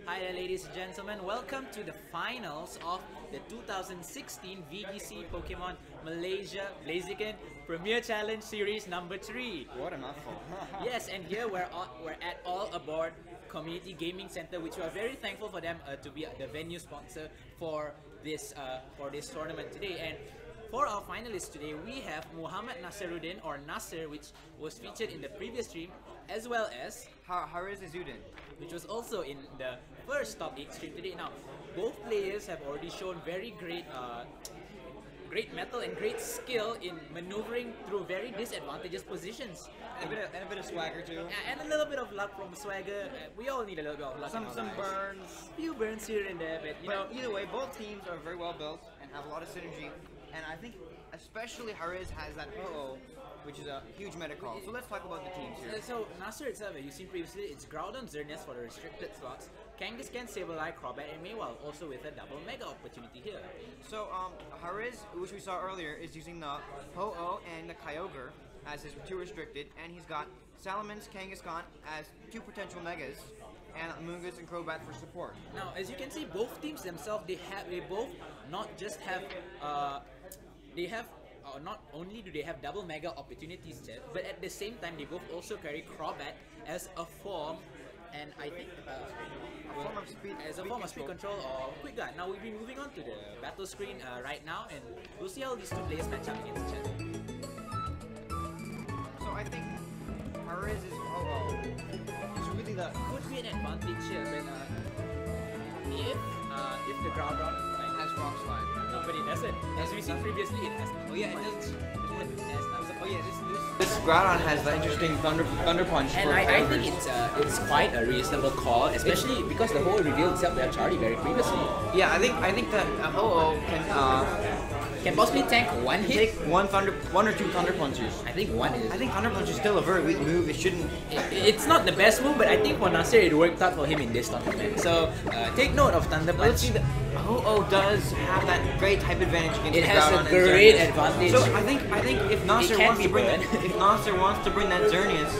Hi there ladies and gentlemen, welcome to the finals of the 2016 VGC Pokémon Malaysia Blaziken Premier Challenge Series number 3. What a mouthful. Yes, and here we're at All Aboard Community Gaming Center, which we are very thankful for them to be the venue sponsor for this tournament today. And for our finalists today, we have Muhammad Nasseruddean, or Nasser, which was featured in the previous stream, as well as Haryz Izzudin, which was also in the first top 8 stream today. Now, both players have already shown very great mettle and great skill in maneuvering through very disadvantageous positions. and a bit of swagger too. And a little bit of luck from Swagger. We all need a little bit of luck. Some burns. Few burns here and there, but you know. Either way, both teams are very well built and have a lot of synergy. And I think especially Haryz has that OO, which is a huge meta call. So let's talk about the teams here. So Nasser itself, you've seen previously, it's Groudon, Xerneas for the restricted slots, Kangaskhan, Sableye, Crobat, and Maywell, also with a double mega opportunity here. So Haryz, which we saw earlier, is using the Ho-Oh and the Kyogre as his 2 restricted, and he's got Salamence, Kangaskhan as 2 potential megas, and Amoonguss and Crobat for support. Now, as you can see, both teams themselves, they both not just have not only do they have double mega opportunities set, but at the same time they both also carry Crobat as a form, and I think as a form of speed control or quick guard. Now we'll be moving on to the battle screen right now, and we'll see how these two players match up against each other. So I think Haryz is it's really the could be an advantage here, but if the Groudon has Rock Slide. No, but it doesn't. As we've seen previously, it has. Oh yeah, it does. This Groudon has the interesting Thunder Punch. And I think it's quite a reasonable call, especially because the whole revealed itself their Charlie very previously. Yeah, I think that Ho-Oh can possibly tank one hit. Take one or two Thunder Punches. I think one is. I think Thunder Punch is still a very weak move. It shouldn't. It's not the best move, but I think for Nasser it worked out for him in this tournament. So take note of Thunder Punch. Let's see, the Ho-Oh does have that great type advantage against it the has Groudon a great advantage. So I think if Nasser wants to bring that Xerneas,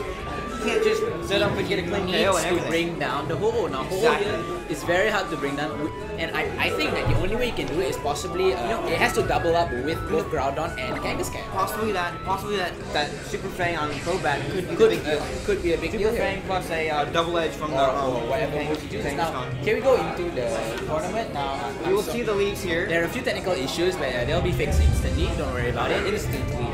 he can't just set up and get a clean KO and everything. To bring down the Ho-Oh. Now Ho-Oh is very hard to bring down, and I think that the only way you can do it is possibly it has to double up with both Groudon and Kangaskhan. Possibly that Super Fang on Crobat could be a big deal. Super Fang plus a double edge from or whatever move you choose. Now, can we go into the tournament now? We will see the leagues here. There are a few technical issues, but they'll be fixed instantly. Don't worry about it. Instantly.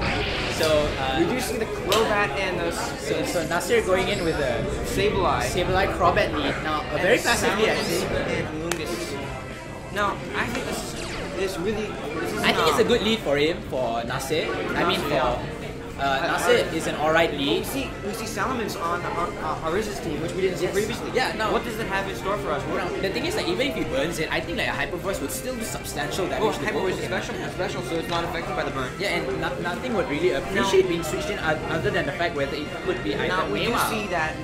So we do see the Crobat and the so Nasser going in with a Sableye Crobat lead. Now a very passive lead actually. Now I think this really. I think it's a good lead for him, for Nasser. I mean for Nasser is an alright lead. We see Salamence on Haryz's team, which we didn't see previously. Yeah, no. What does it have in store for us? The thing is that even if he burns it, I think like a Hyper Voice would still do substantial damage. Hyper Voice is special, so it's not affected by the burn. Yeah, and nothing would really appreciate being switched in other than the fact whether it could be either. Now we do see that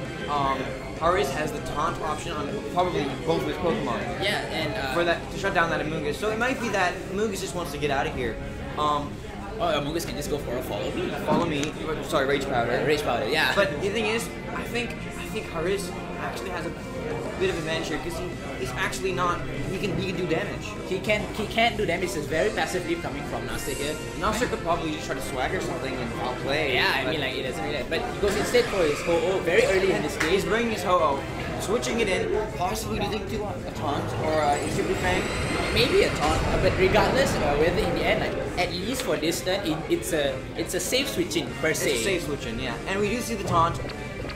Haryz has the taunt option on probably both of his Pokemon. Yeah, and for that to shut down that Amoonguss. So it might be that Amoonguss just wants to get out of here. Amoonguss can just go for a follow me. Follow me. Sorry, Rage Powder. Rage Powder, yeah. But the thing is, I think Haryz actually has a bit of advantage here because he's actually not. He can do damage. He can't do damage. It's very passively coming from Nasser here. Nasser could probably just try to swagger something and outplay. Yeah, I mean like it doesn't really. But he goes instead for his Ho-Oh very early in this game. He's bringing his Ho-Oh, switching it in, possibly do you think to a taunt or a Super Fang? Maybe a taunt, but regardless whether in the end, like at least for this turn, it's a safe switching per se. It's a safe switching, yeah. And we do see the taunt.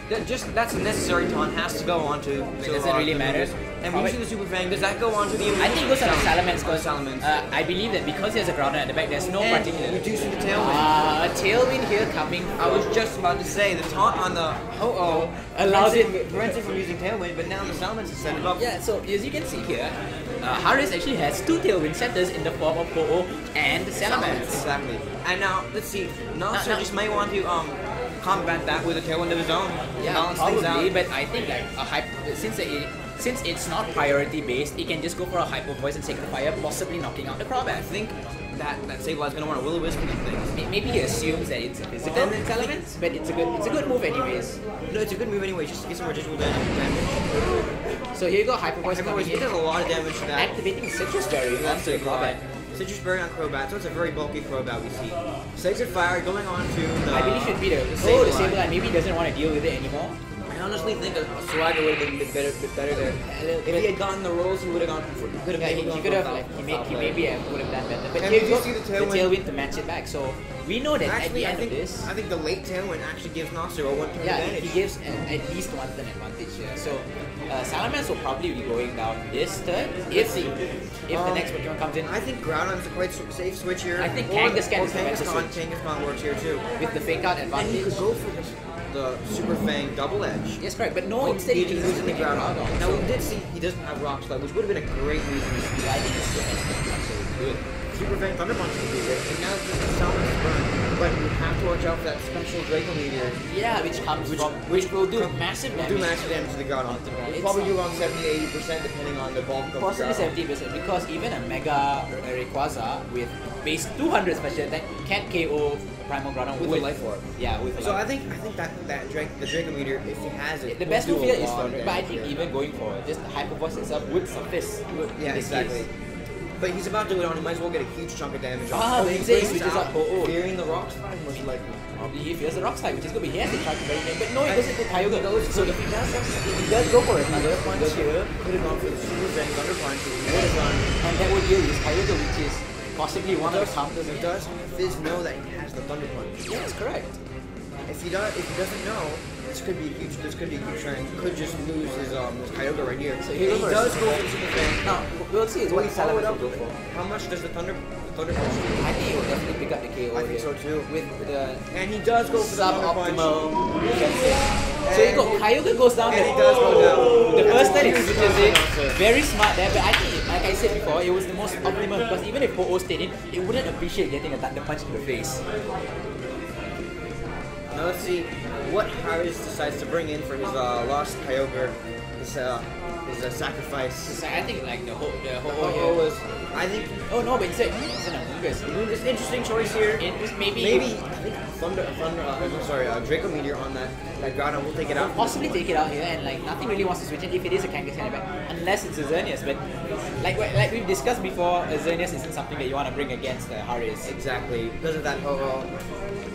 That's a necessary taunt. Has to go on to. It doesn't really matter. And we see the Super Fang. Does that go on to the? I think it goes on the Salamence. I believe that because he has a Groudon at the back, there's no particular. We do see the Tailwind. A Tailwind here coming. I was just about to say the taunt on the Ho-Oh prevents it from using Tailwind, but now the Salamence is set it up. Yeah. So as you can see here, Haryz actually has 2 Tailwind centers in the form of Ho-Oh and Salamence. Exactly. And now let's see. Nasser just may want to combat that with a Tailwind of his own. Yeah, balance probably. things out. But I think like since since it's not priority based, it can just go for a Hyper Voice and Sacred Fire, possibly knocking out the Crobat. I think that Sableye is going to want to Will-O-Wisp these things. Maybe he assumes that it's a physical element, but it's a good move anyways. No, it's a good move anyway, just to get some residual damage. So here you go, Hyper Voice coming in. It does a lot of damage to that. Activating Citrus Berry onto the Crobat. Citrus Berry on Crobat, so it's a very bulky Crobat we see. Sacred Fire going on to the... I believe should be the Sableye. Maybe he doesn't want to deal with it anymore. I honestly think a Swagger would have been a bit better there. If he had gotten the rolls, he would have gone for... He could have, like, he maybe would have done better. But and here you you go, see the Tailwind to match it back. So we know that actually, at the end of this... I think the late Tailwind actually gives Nasser a 1-turn advantage. He gives at least 1 turn advantage here. So Salamence will probably be going down this turn if the next Pokemon comes in. I think Groudon's a quite safe switch here. I think Kangaskhan is the better switch. Kangaskhan works here too. With the fake out advantage. And he could go for the Super Fang double edge. Yes, correct. But no, instead he chooses the Groudon. Now we did see he doesn't have Rock Slide, which would have been a great reason to see. I think it's good. Super Fang Thunder Punch would be good. And now it's just Salamence burn. But you have to watch out for that special Draco Meteor. Yeah, which will do massive damage. Do massive damage to the Groudon. It'll probably do around 70-80% depending on the bulk of possibly 70% because even a Mega Rayquaza with base 200 special attack can't KO Primal Groudon with a Life Orb. Yeah, with so I think that the Draco Meteor, if he has it, the best move here is Thunder. But I think even going for just the Hyper Voice itself would suffice. Yeah, exactly. But he's about to do it on. He might as well get a huge chunk of damage off. Ah, but he switches up. Fearing the Rock Slide, most likely. He fears the Rock Slide, which is good, but he has to try to very good. But no, he goes into Kyogre. So if he does go for it, Thunder Punch here. Could have gone for the Super Zen Thunder Punch. Would have gone. And that would deal with Kyogre, which is possibly one of the counters. He does Fizz know that he has the Thunder Punch? Yes, correct. If he doesn't know, this could be a huge turn. He could just lose his Kyogre right here. So he does go for the Super Fang. Now we'll see. What Salamence will go for. How much does the Thunder Punch do? I think he will definitely pick up the KO. I think so too. With the and he does go for the Thunder Punch. So you go, Kyogre goes down. And he does go down. The first time he switches it, very smart there. But I think, like I said before, it was the most optimal because even if Ho-Oh stayed in, it wouldn't appreciate getting a Thunder Punch to the face. Now let's see what Haryz decides to bring in for his lost Kyogre, his sacrifice. I think like the Ho-Oh here was, I think. Oh no, but instead it's an Amoonguss. It's an interesting choice here. Maybe I think Draco Meteor on that Groudon will take it out. Possibly take it out here, and like nothing really wants to switch it if it is a Kangaskhan back, unless it's a Xerneas. But like we've discussed before, a Xerneas isn't something that you want to bring against Haryz. Exactly, because of that Ho-Oh.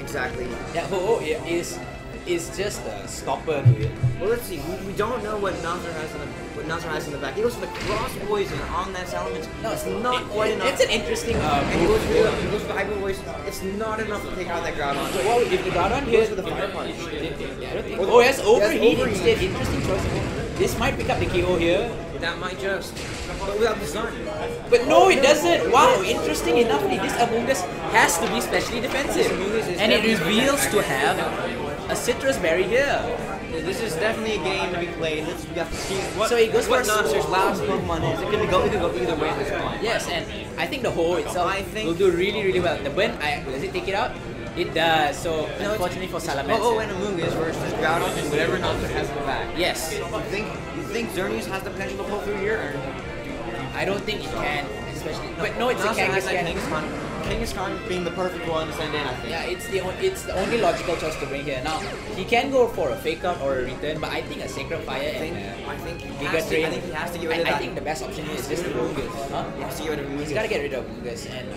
Exactly. Yeah, Ho-Oh is just a stopper to it. Well, let's see. We don't know what Nasser has in the back. He goes for the Cross Poison on that Salamence. No, it's not quite enough. It's an interesting. And he goes for the Hyper Voice. It's not enough to take out that Groudon. So what if the Groudon here goes for the Fire Punch? Oh yes, Overheat instead. Interesting choice. This might pick up the KO here. That might just. But without the sun. But no, it doesn't. Wow, interesting enough, this Amoonguss has to be specially defensive, and it reveals to have a Citrus Berry here. This is definitely a game to be played. We have to see what Nasser's last Pokemon is. It could go either way at this point. Yes, and I think the Ho itself will do really well. The burn, does it take it out? It does. So unfortunately for Salamence. Oh, and Amoonguss versus Groudon and whatever Nasser has in the back. Yes. You think Xerneas has the potential to pull through here? Or? I don't think it can, especially. But no, it's a Kangaskhan. Kangaskhan being the perfect one to send in, I think. Yeah, it's the only logical choice to bring here. Now, he can go for a fake out or a return, but I think a Sacred Fire and Giga Drain. I think he has to get rid of that. I think the best option here is just the Amoonguss. Huh? He has to get rid of Amoonguss. He's gotta get rid of Amoonguss, and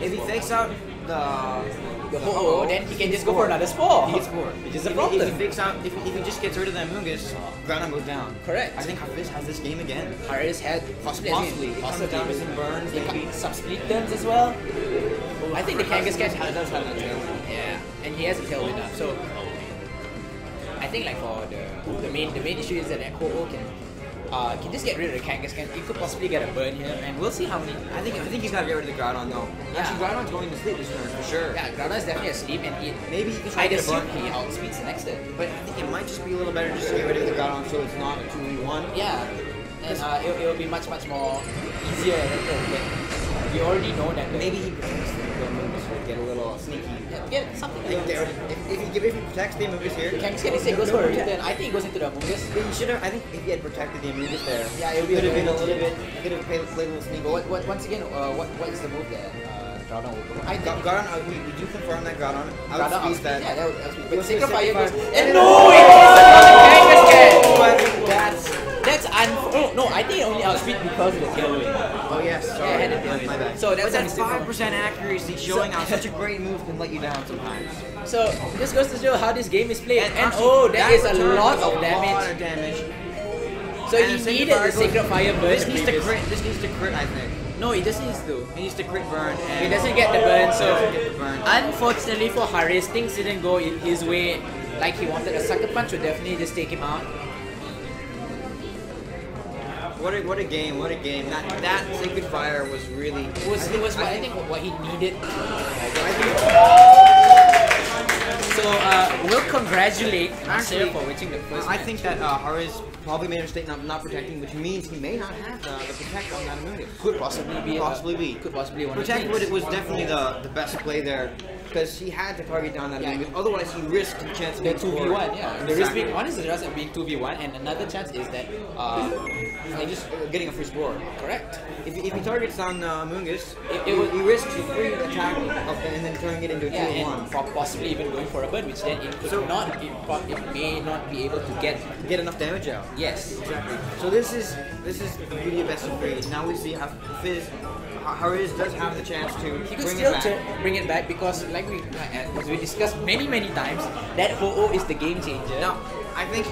if he fakes out the Ho-Oh, then he can just go for another Spore. He gets Spore. Which is a problem. If he fakes out, if he just gets rid of the Amoonguss, Groudon goes down. Correct. I think Haryz has this game again. Haryz has possibly down with some burns, maybe some split turns as well. I think the Kangaskhan does have that tail. Yeah, and he has a tailwind now. So I think like for the main issue is that Ho-Oh can just get rid of the Kangaskhan. He could possibly get a burn here, and we'll see how many. I think he's got to get rid of the Groudon though. Yeah. Actually, Groudon's going to sleep this turn for sure. Yeah, Groudon is definitely asleep, and maybe he can try I'd to get a burn. He outspeeds the next turn. But I think it might just be a little better just to get rid of the Groudon so it's not a 2v1. Yeah, and it'll be much more easier. But we already know that maybe he pretends to get a little sneaky. Yeah, get something. If he protects the Amoonguss here, Kangaskhan is goes for a return. I think it goes into the Amoonguss. But he should have. I think if he had protected the Amoonguss there, yeah, it could have been a little bit. He could have played a little sneaky. Once again, what is the move there? Groudon will go. Groudon, we do confirm that Groudon outspeeds that. Yeah, that outspeeds. But Sacred Fire goes. And no, it is the Kangaskhan! That's no, I think it only outspeed because of the tailwind. Oh yes, sorry. Yeah, my bad. So that's that 5% accuracy showing how such a great move can let you down sometimes. So this goes to show how this game is played. And oh, that is a lot of damage. So he needed the Sacred Fire burn. This needs to crit. This needs to crit, I think. No, he just needs to. He needs to crit burn. And he doesn't get the burn. So unfortunately for Haryz, things didn't go in his way like he wanted. A Sucker Punch would definitely just take him out. What a game! What a game! That Sacred Fire was really. I think what he needed. So we'll congratulate Nasser for winning the first. I think that Haryz probably made a mistake not protecting, which means he may not have the protect on that Amoonguss. Could possibly be. Could possibly one. Protect was definitely the best play there. Because he had to target down that Amoonguss, otherwise he risked the chance of being 2v1. Yeah, the risk being one is the chance of being 2v1, and another chance is that just getting a free score. Correct. If he targets down Amoonguss, he risks a free attack and then turning it into a 2v1. And possibly even going for a burn, which then it may not be able to get enough damage out. Yes, exactly. So this is really a best of 3. Now we see how Haryz does have the chance to bring it back because, like as we discussed many times, that Ho-Oh is the game changer. No, I think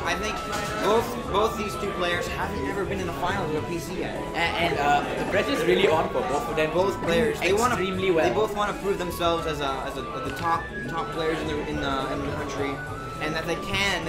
both these two players haven't ever been in the finals of a PC yet, and the pressure is really on for both of them. Both players, they want extremely well. They both want to prove themselves as the top players in the country, and that they can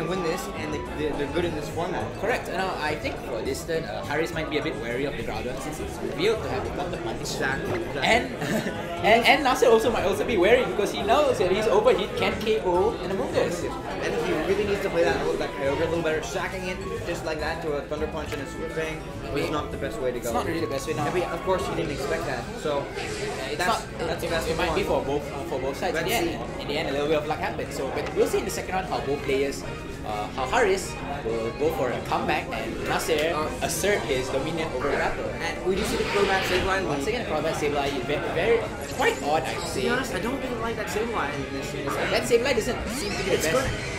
win this, and they're good in this format. Correct. Now I think for this turn, Haryz might be a bit wary of the Groudon since it's revealed to have the counter punch. Exactly. And Nasser also might also be wary because he knows that his overheat can KO an Amoonguss. And he really needs to play that Kyogre a little better. Sacking it just like that to a Thunder Punch and a Super Fang was not the best way to go. It's not really the best way now. Of course, he didn't expect that. So it might be for both sides. In the end, a little bit of luck happened. So, but we'll see in the second round how both players, how Haryz will go for a comeback and Nasser assert his dominion over the battle. And we do see the Crobat Sableye. Once again, the Crobat Sableye is very quite odd, I would say. To be honest, I don't really like that Sableye in this. That Sableye doesn't seem to be the best.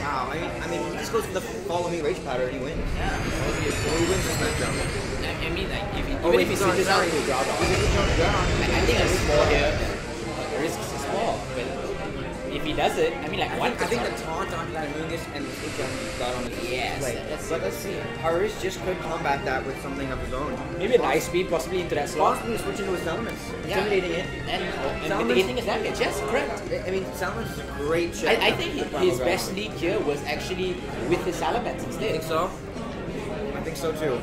Wow, I mean, he just goes for the follow me rage pattern and he wins. Yeah, he wins this matchup. I mean, like, even if he switches out to Groudon, I think a small here, the risk is small. But if he does it, I mean, like, I think the taunt onto that Amoonguss and the switch on Groudon is yes. But let's see. Haryz just could combat that with something of his own. Maybe an ice beam, possibly into that slot. Possibly switch into his Elements, intimidating it, and mitigating his damage. Yes, correct. I mean, Salamence is a great shot. I think his best lead here was actually with his Salamence instead. Think so? I think so too.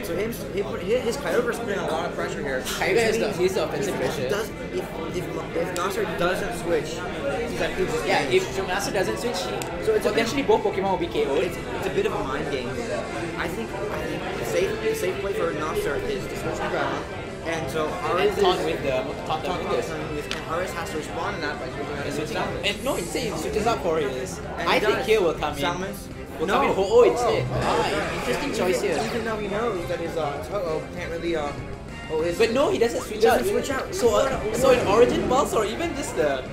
So his Kyogre's putting a lot of pressure here. Kyogre is the offensive pressure. If Nasser doesn't switch, he's at people's if Nasser doesn't switch, so it's potentially both Pokemon will be KO'd. It's a bit of a mind game. I think the safe play for Nasser is to switch to Groudon. And so Haryz Haryz has to respond to that by switching out his And no, insane, he switches up for his. I think here will come in. Salamence? Will come in Ho-Oh instead. Interesting choice here. Even though he knows that his Ho-Oh can't really but no, he doesn't switch out. So an Origin Pulse or even just the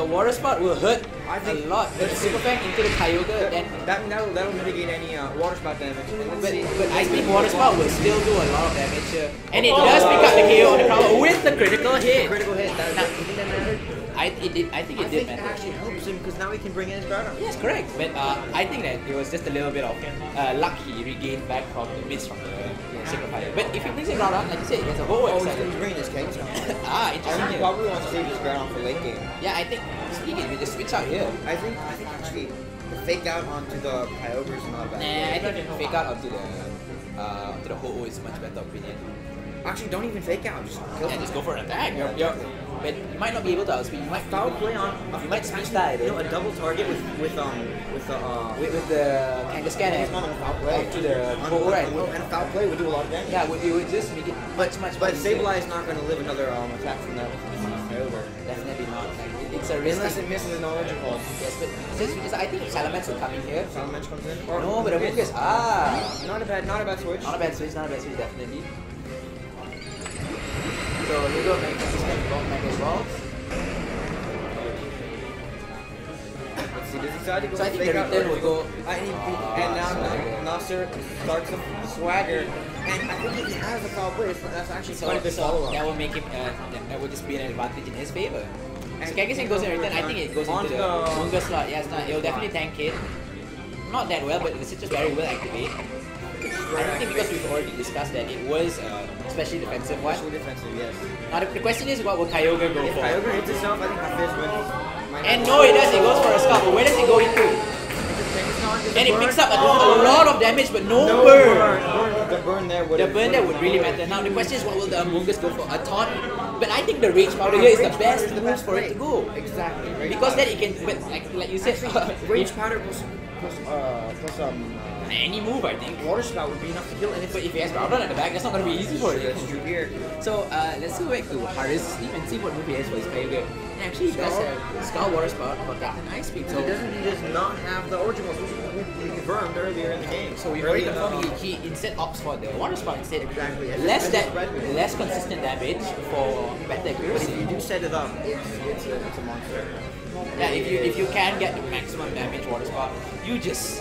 Water Spout will hurt a lot. But Super Fang into the Kyogre, then that'll mitigate any Water Spout damage. But I think Water Spout will still do a lot of damage here. And it does pick up the KO on the Groudon with the critical hit. Critical hit. I think it did matter. It actually helps him because now he can bring in his Groudon. Yes, correct. But I think that it was just a little bit of luck he regained back from the miss from the Sacred Fire. But if he brings in Groudon, like you said, he has a whole he's bringing his Kangaskhan. Interesting. He probably wants to save his Groudon for late game. Yeah, I think speaking, we just switch out here. I think actually fake out onto the Kyogre is not a bad idea. I think fake out onto the Ho-Oh is a much better opinion. Actually, don't even fake out. Just kill Yeah, him. just go for an attack. But you might not be able to outspeed. You might Foul play on. You might speed style. You know, a double target with the Kangaskhan and foul play to the forward. and foul play would do a lot of damage. Yeah, it would just make it much more But easier. Sableye is not going to live another attack from that over. Definitely not. Like, it's a risk. Unless it misses an knowledge pulse. Yes, but because I think Salamence will come in here. Salamence comes in. No, but the Mungus. Not a bad switch. Not a bad switch, definitely. So here go Mega Evolve. Let's see, does he decide to go So I think fake the out return or- will go. And now Nasser starts some swagger. And I think if he has a foul play, that's actually quite a good follow-up. That will make him. That will just be an advantage in his favor. So Kangaskhan goes in return. I think it goes into the Mungus slot. Yeah, it will definitely tank it. Not that well, but the citrus berry will activate. I don't think because we've already discussed that it was especially defensive one. Especially defensive, yes. Now the question is, what will Kyogre go If for? Kyogre hits itself, I think Hafiz wins. And no, it does. It goes for a scalp. But where does it go into? And it picks up a lot of damage, but no burn. The burn there would. The burn there would really matter. Now the question is, what will the Mungus go for? A taunt? But I think the Rage Powder here is the best move for it to go. Exactly. Because then it can, but like you said, Rage Powder plus any move I think. Water Spout would be enough to kill. And But if he has Groudon at the back, that's not going to be easy for it. That's true here. So let's go back to Haryz team and see what move he has for his Kyogre. And actually he does have Skull Water Spout, Protect and Ice Beam. So He does not have the Origin Pulse, which we confirmed earlier in the game. So we already confirmed he instead opts for the Water Spout instead. Exactly. Less consistent damage for better But if accuracy. you do set it up, it's a monster. Yeah, if you can get the maximum damage Water Spout, you just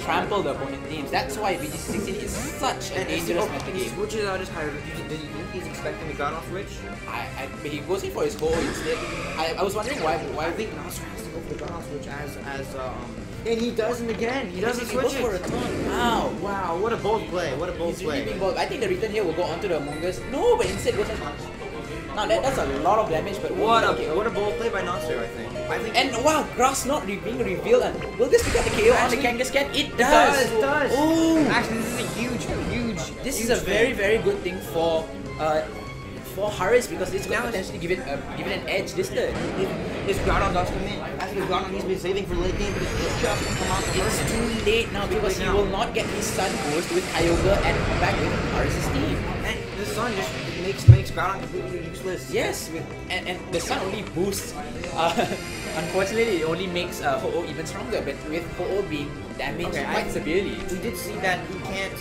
trample the opponent teams. That's why BGC16 is such a dangerous meta game. Switches out his Haryz. Do you think he's expecting the God off switch? But he goes in for his goal instead. I was wondering why I think Nasser has to go for the God off switch and he doesn't again. He doesn't he switch goes for a it. taunt. Wow. Wow, what a bold play. What a bold He's play. really being bold. I think the return here will go onto the Mungus. No, but instead goes on. Now that's a lot of damage, but What a bold play by Nasser, I think. And wow, Grass not being revealed. And will this pick up the KO on the Kangaskhan? It does. It does. Ooh. Actually, this is a huge. This is a very good thing for Haryz because this could potentially give it an edge this turn. His Groudon does come in. Actually, his Groudon he's been saving for late game, but it's just come out. It's too late now because he will not get his Sun boost with Kyogre and come back with Haryz's team. And the Sun just makes Groudon completely useless. Yes, and the Sun only boosts. Unfortunately, it only makes Ho-Oh even stronger. But with Ho-Oh being damaged quite severely, We did see that he can't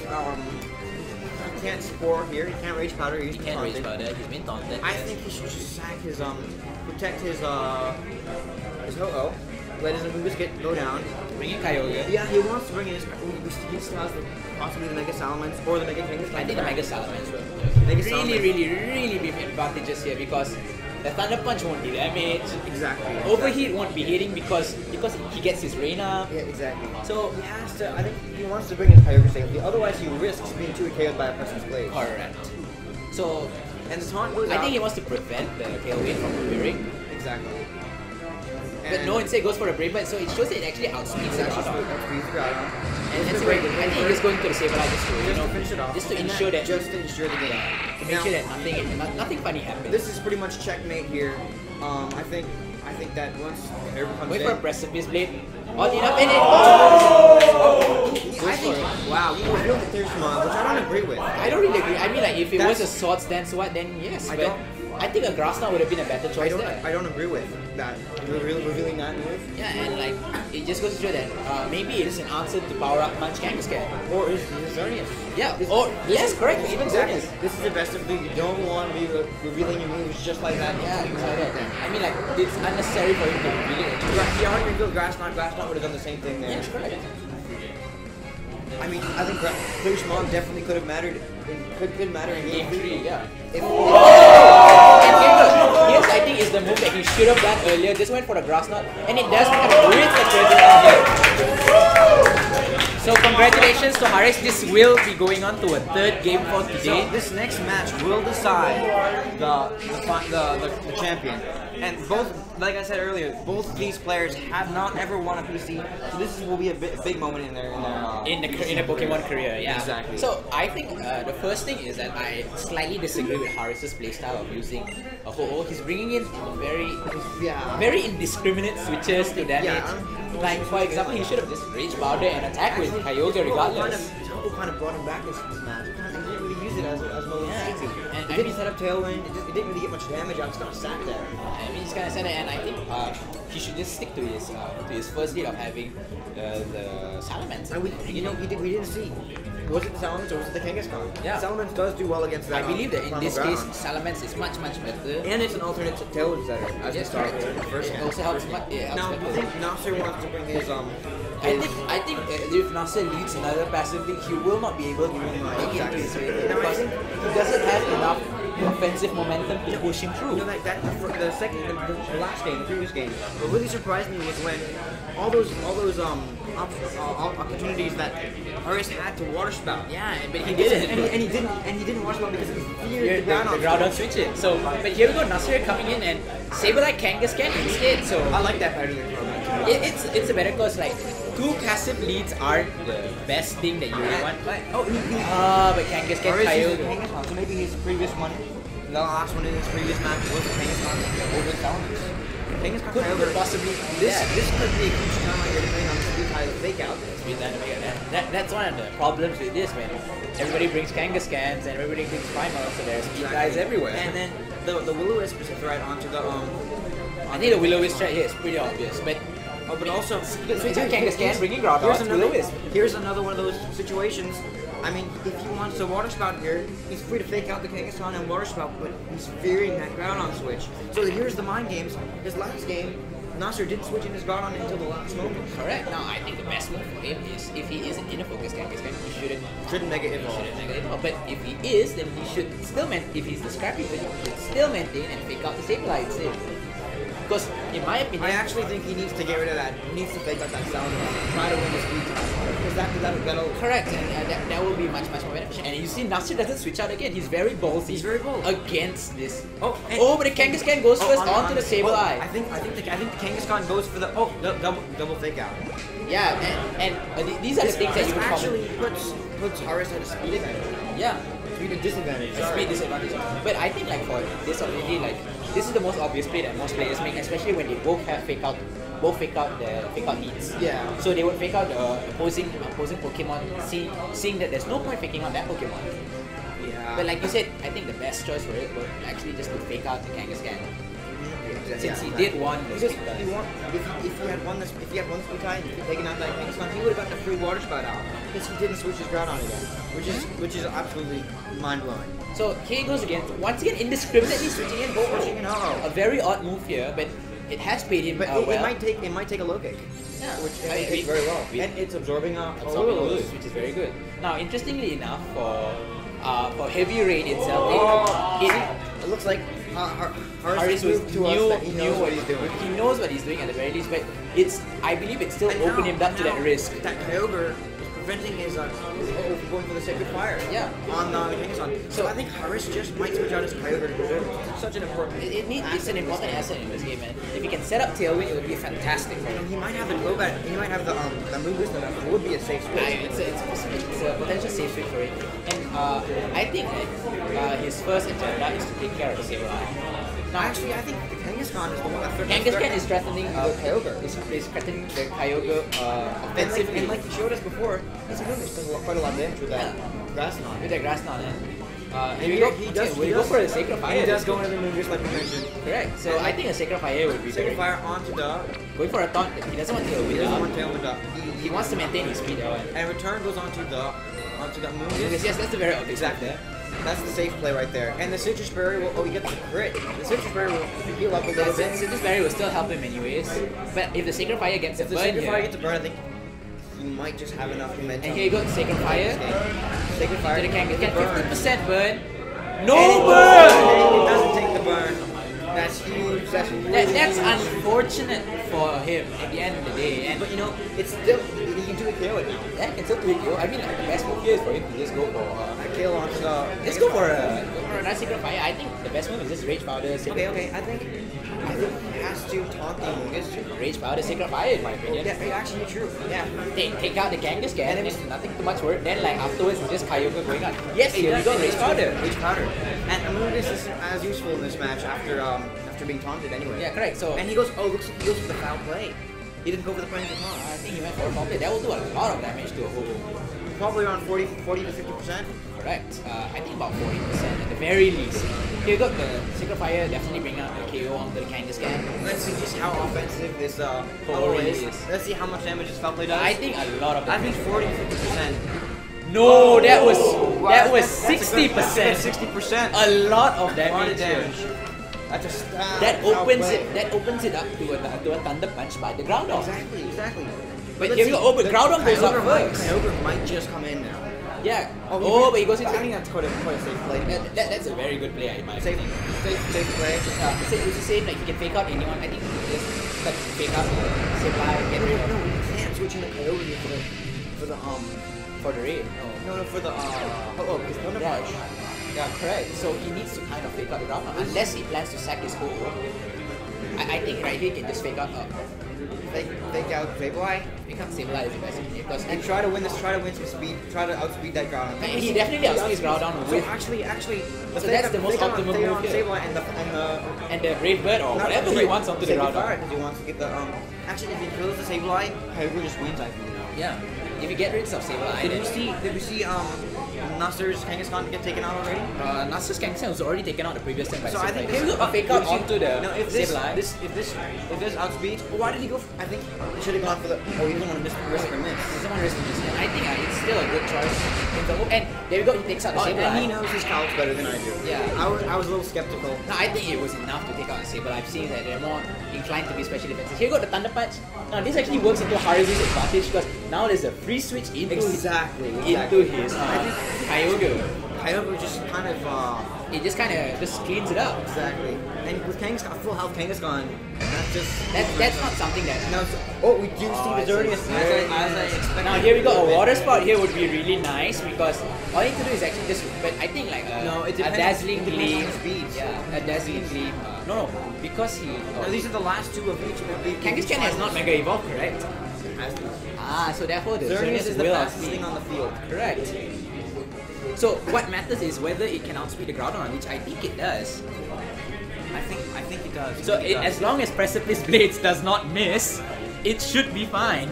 Spore here. He can't Rage Powder. he can't Rage Powder. He's been taunted. I think he should just sack his protect his Ho-Oh. Let his Mungus go down. Bring in Kyogre. Yeah, he wants to bring in his. He still has possibly the Mega Salamence or the Mega Kangaskhan. I think the Mega Salamence will Mega really be advantageous here because the Thunder Punch won't do damage. Exactly. Overheat won't be hitting because he gets his Rain up. Yeah, exactly. So He has to. I think he wants to bring his Kyogre safely. Otherwise, he risks being 2KO'd by a person's blade. correct. So And the taunt goes I out. think he wants to prevent the tailwind from appearing. Exactly. But no, instead goes for the Brave Bird, so it shows that it actually outspeeds the Groudon. And that's why I think he's just going to the Sableye just to finish it off. just to ensure that Just to ensure the game. to make sure that nothing funny happens. This is pretty much checkmate here. I think that once Haryz comes Wait in, for a Precipice Blade. Odd enough and it. I think wow, he revealed the Thirst Mod, which I don't agree with. I don't really agree. I mean, like if it was a Swords Dance what, then yes. But I think a Grass Knot would have been a better choice there. I don't agree with that. Revealing that move. Yeah, and like it just goes to show that maybe it is an answer to power up Munch Kangaskhan. Or is Xerneas? Yeah, or yes, correct, even Xerneas. This is the best of league. You don't want to be revealing your moves just like that. Yeah, exactly. I mean, like it's unnecessary for him to reveal it. He already revealed Grass Knot would have done the same thing there. Yes, correct. I mean, I think Thirst Mod definitely could have mattered. Could matter in Game 3, yeah. If, And here's I think is the move that he should have done earlier. Just went for the Grass Knot, and it does become a great treasure out here. So congratulations to Haryz. This will be going on to a third game for today. So this next match will decide the champion. And both, like I said earlier, both of these players have not ever won a PC, so this will be a big moment in their in the Pokemon career. Yeah, exactly. So I think the first thing is that I slightly disagree with Haryz's playstyle of using a Ho-Oh. He's bringing in very indiscriminate switches to damage. Yeah. Like for example, he should have just Rage Powder and attack with Kyogre regardless. Ho-Oh kind of brought him back this match. He didn't really use it as well as he did. And It didn't set up Tailwind. It didn't really get much damage. I was kind of sat there. I mean, he's kind of sad, and I think he should just stick to his first lead of having the Salamence. And we didn't see. Was it the Salamence or was it the Kangaskhan? Yeah. Salamence does do well against that. I believe that in normal this ground. case, Salamence is much better. And it's an alternate Tailwind setter, as we Yes, saw correct. in the first It game. also helps. Now, I think Nasser wants to bring his I think if Nasser leads another passively, he will not be able to make it into his way because he doesn't have enough offensive momentum to push him through. You know, the last game, the previous game, what really surprised me was when all those opportunities that Haryz had to water spout. Yeah, but he didn't. And he didn't water spout because he feared the ground switch it. So, but here we go, Nasser coming in and Sableye Kangaskhan instead. So I like that better than it's a better cause like two passive leads aren't the best thing that you really want. But Kangaskhan Kyogre. So maybe his previous one, the last one in his previous match was the Kangaskhan over Salamence. Kangaskhan Could possibly this could be a huge challenge depending on the speed high fake out. That's one of the problems with this when everybody brings Kangaskans and everybody brings Primals, so there's speed guys everywhere. And then the Will-O-Wisp is a threat onto the I think the Will-O-Wisp threat here is pretty obvious, but also switching Kangaskhan, bringing Groudon, Will-O-Wisp. Here's another one of those situations. I mean, if he wants to water spout here, he's free to fake out the Kangaskhan and water spout, but he's fearing that Groudon switch. So here's the mind games. His last game, Nasser didn't switch in his Groudon until the last moment. Correct. Now I think the best move for him is if he isn't in a focus Kangaskhan, he Shouldn't Mega Evolve. But if he is, then he should still if he's the scrappy, then he should still maintain and fake out the Sableye instead. Because in my opinion, I actually think he needs to get rid of that. He needs to fake out that sound and try to win the speed time. Because that'll correct, and that will be much more beneficial. And you see, Nasser doesn't switch out again. He's very ballsy. He's very bold against this. But the Kangaskhan goes first onto the Sableye. I think the Kangaskhan goes for the double fake out. Yeah, and these are the things that you would actually puts Haryz at a speed advantage. Yeah. Speed disadvantage. Speed disadvantage. But I think like for this already, like this is the most obvious play that most players make, especially when they both have fake out needs. Yeah. So they would fake out the opposing Pokemon, seeing that there's no point faking out that Pokemon. Yeah. But like you said, I think the best choice for it would actually just to fake out the Kangaskhan. Since he did one, because if he had won speed tie, if he had taken out that Kangaskhan, he would have gotten a free water spout out. Because he didn't switch his Groudon again, which is absolutely mind blowing. So here he goes again. Once again, indiscriminately switching in both. A very odd move here, but it has paid him well. It might take a low kick. Yeah. Which it takes very well. And it's absorbing a loose, which is very good. Now, interestingly enough, for Heavy Rain itself, it looks like Haryz knew what he's doing. He knows what he's doing at the very least, but I believe it still opened him up to that risk. That Kyogre is preventing his going for the Sacred Fire. Yeah. On the Kangaskhan. So I think Haryz just might switch out his Kyogre to preserve it. It's such an important. It's an important asset in this game, man. If he can set up Tailwind, it would be fantastic for him. He might have the Crobat. He might have the move wisdom. It would be a safe switch. It's a potential safe switch for it. And I think that his first agenda is to take care of the Sableye. No, actually, I think the Kangaskhan is the one that Kangaskhan is threatening the Kyogre. Is threatening the Kyogre offensively. And like he showed us before, his move does quite a lot of damage with that Grass Knot. With that Grass Knot, here we go. We go for a Sacred Fire. He does go into the move just like we mentioned. Correct. So I think a Sacred Fire would be Sacred Fire onto the. Going for a taunt. He doesn't want Tailwind. He doesn't want Tailwind up. He wants to maintain his speed. And return goes onto that move. Yes, that's the very obvious. Exactly. That's the safe play right there. And the Citrus Berry will, he gets the crit. The Citrus Berry will heal up a little bit. Citrus Berry will still help him anyways. But if the Sacred Fire gets a burn I think he might just have enough momentum. And here you go, Sacred Fire. Sacred Fire. To the Kangaskhan, 50% burn. No burn! It doesn't take the burn. That's huge. That's unfortunate for him at the end of the day. But it's still, he do a KO it now. Yeah, he can still do it, yo. I mean, like, the best move here is for him to just go for... KO launch the... let's go for a Secret Fire. I think the best move is just Rage Powder. Okay, I think he has to taunt the Mungus. Rage Powder, Secret Fire, in my opinion. Yeah, actually true. Yeah. Take out the Kangaskhan, and it's nothing too much work. Then, like, afterwards, it's just Kyogre going on. Yes, here we go, Rage Powder. Rage Powder. And Mungus is as useful in this match after being taunted anyway. Yeah, correct. So, and he goes, oh, looks like he goes for the foul play. He didn't go for the point of the taunt. I think he went for a foul play. That will do a lot of damage to a whole. Probably around 40 to 50%. Correct. I think about 40% at the very least. Here you got the Secret Fire, definitely bring out the KO onto the Kangaskhan. Let's see just how offensive this Ho-Oh is. Let's see how much damage this foul play does. I think a lot of damage. I think 40 to 50%. No, that was 60%. 60%. A lot of damage. A lot of damage. That's a stab. That opens it up to a Thunder Punch by the Groudon. Exactly. But here we go. Oh, but Groudon goes up first. Kyogre might just come in now. Yeah. Oh, but he goes into... I think that's quite a safe play. That's a very good play, in my opinion. Safe play. It's the same, like, you can fake out anyone. I think just fake out Sableye, get rid of... No, you can't switch into Kyogre for the raid. No, for the because Thunder Punch. Yeah, correct. So he needs to kind of fake out the Groudon, unless he plans to sack his whole. I think right here he can just fake out Fake out Sableye. Fake out Sableye is the best because and try to win some speed. Try to outspeed that Groudon. He definitely outspeeds Groudon with. So actually, so that's the most optimal move here. Sableye and the Brave Bird or whatever he wants onto the Groudon. He wants to get the Actually, if he kills the Sableye, Kyogre just wins. I think. Yeah. If you get rid of Sableye. Did we see Nasser's Kangaskhan get taken out already? Nasser's Kangaskhan was already taken out the previous time by so I think he will fake out onto the Sableye. If this outspeeds, why did he go? I think he should have gone for the. Oh, he doesn't want to risk a miss. He doesn't want to risk a miss. And I think it's still a good choice. And there we go. He takes out the Sableye. And he knows his calcs better than I do. Yeah. I was a little skeptical. No, I think it was enough to take out the Sableye. I've seen that they're more inclined to be special defenses. Here you got the Thunder Punch. Now this actually works into Haryz's advantage because now there's a free switch into his Kyogre. Kyogre just kind of it just kind of just cleans it up. Exactly. And with Kangaskhan, full health Kangaskhan, that's not something that. No, we do see the Xerneas as I expected. Now here we got a water spout here would be really nice because all you need to do is actually just. But I think like a dazzling gleam. Yeah, a dazzling gleam. No, because he. No, these are the last two of each. Kangaskhan has not Mega Evolved, correct? So therefore the Xerneas is the fastest thing on the field. Correct. So what matters is whether it can outspeed the Groudon, which I think it does. I think it does. So as long as Precipice Blades does not miss, it should be fine.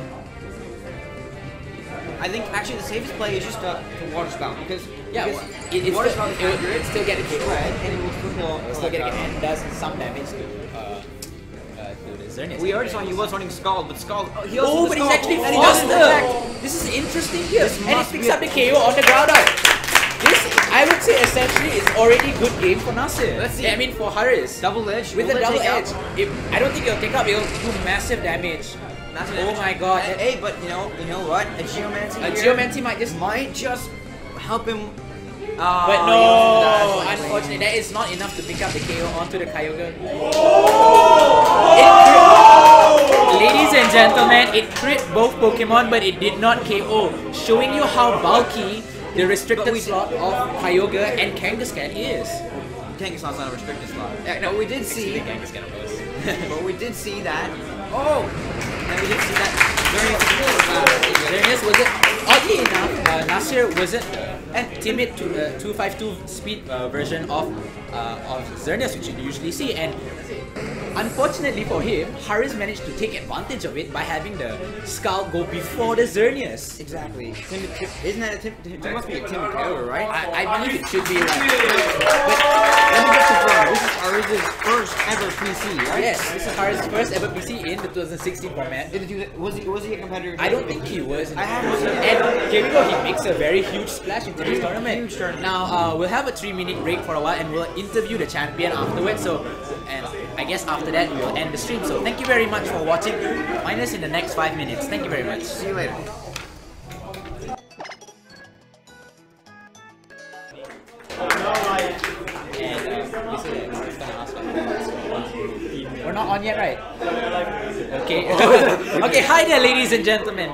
I think actually the safest play is just to Water Spout because it Water Spout is it still get a hit, and it will still get a hit and does some damage to the Xerneas. We already saw he was running Scald, but Scald. But he's actually faster. This is interesting here, and he picks up the KO on the Groudon. This, I would say, essentially is already good game for Nasser. Let's see. I mean, for Haryz. Double edge. With a double edge. I don't think it'll take up. It'll do massive damage. Oh my god. Hey, but you know what? A Geomancy might just help him. But no, unfortunately, that is not enough to pick up the KO onto the Kyogre. Ladies and gentlemen, it crit both Pokemon, but it did not KO, showing you how bulky the restricted slot of Kyogre and Kangaskhan is. Kangaskhan's not a restricted slot. No, but we did see. Kangaskhan was. But we did see that. And we did see that. Xerneas was it? Oddly enough, Nasser wasn't timid to the 252 speed version of Xerneas, which you usually see, and unfortunately for him, Haryz managed to take advantage of it by having the Scald go before the Xerneas. Exactly. Isn't that a It must be a timid Kyogre, right? I believe it should be right. But let me just confirm, this is Haryz's first ever PC, right? Yes, this is Haryz's first ever PC in the 2016 format. Was he a competitor? I don't think he was. And here we go, he makes a very huge splash into this tournament. Huge tournament. Now, we'll have a 3-minute break for a while and we'll interview the champion afterwards. So, and I guess after that we'll end the stream. So thank you very much for watching. Find us in the next 5 minutes. Thank you very much. See you later. We're not on yet, right? Okay. Okay, hi there, ladies and gentlemen.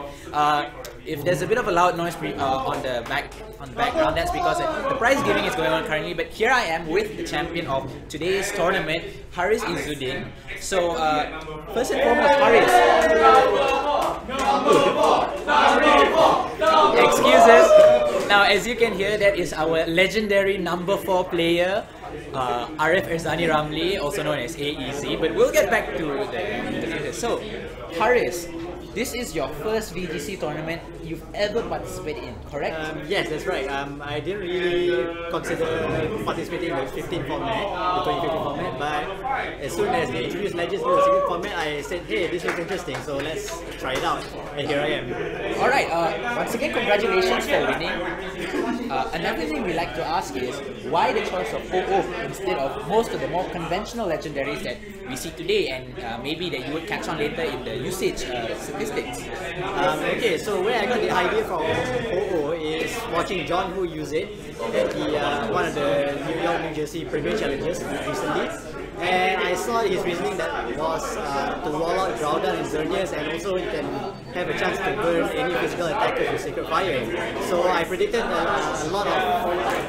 if there's a bit of a loud noise on the background, that's because the prize giving is going on currently. But here I am with the champion of today's tournament, Haryz Izzudin. So first and foremost, Haryz. Excuses. Now, as you can hear, that is our legendary number 4 player, Arif Irzani Ramli, also known as AEZ. But we'll get back to the interview. So, Haryz, this is your first VGC tournament you've ever participated in, correct? Yes, that's right. I didn't really consider participating in the 15 format, the 2015 format, but as soon as they introduced Legends to the 16 format, I said, hey, this looks interesting, so let's try it out. And here I am. Alright, once again, congratulations for winning. Another thing we like to ask is, why the choice of OO instead of most of the more conventional legendaries that we see today, and maybe that you would catch on later in the usage statistics? Okay, so where I got the idea from OO is watching John who use it at the one of the New York, New Jersey Premier Challenges recently. And I saw his reasoning that was to wall out Groudon and Xerneas, and also you can have a chance to burn any physical attackers with Sacred Fire. So I predicted a lot of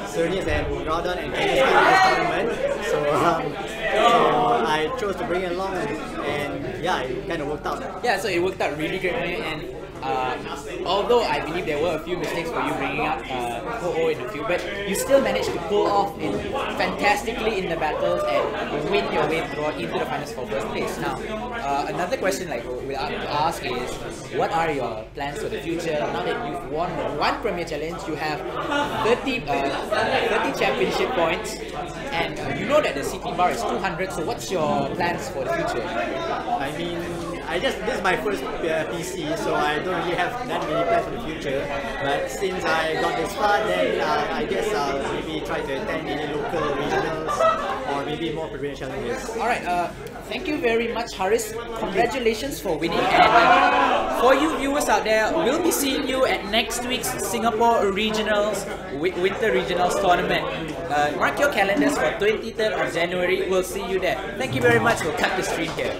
Xerneas and Groudon and Kangaskhan in this tournament. So I chose to bring it along, and yeah, it kind of worked out. Yeah, so it worked out really great for you, and although I believe there were a few mistakes for you bringing up OO in the field, but you still managed to pull off fantastically in the battles and win your way throughout into the finals for first place. Now, another question like we have to ask is, what are your plans for the future? Now that you've won one Premier Challenge, you have 30 championship points, and you know that the CP bar is 200, so what's your plans for the future? I mean, this is my first PC, so I don't really have that many plans for the future. But since I got this far, then I guess I'll maybe try to attend any local regionals or maybe more premier challenges. Alright, thank you very much, Haryz. Congratulations for winning. And for you viewers out there, we'll be seeing you at next week's Singapore Regionals, Winter Regionals tournament. Mark your calendars for 23rd of January. We'll see you there. Thank you very much. We'll cut the stream here.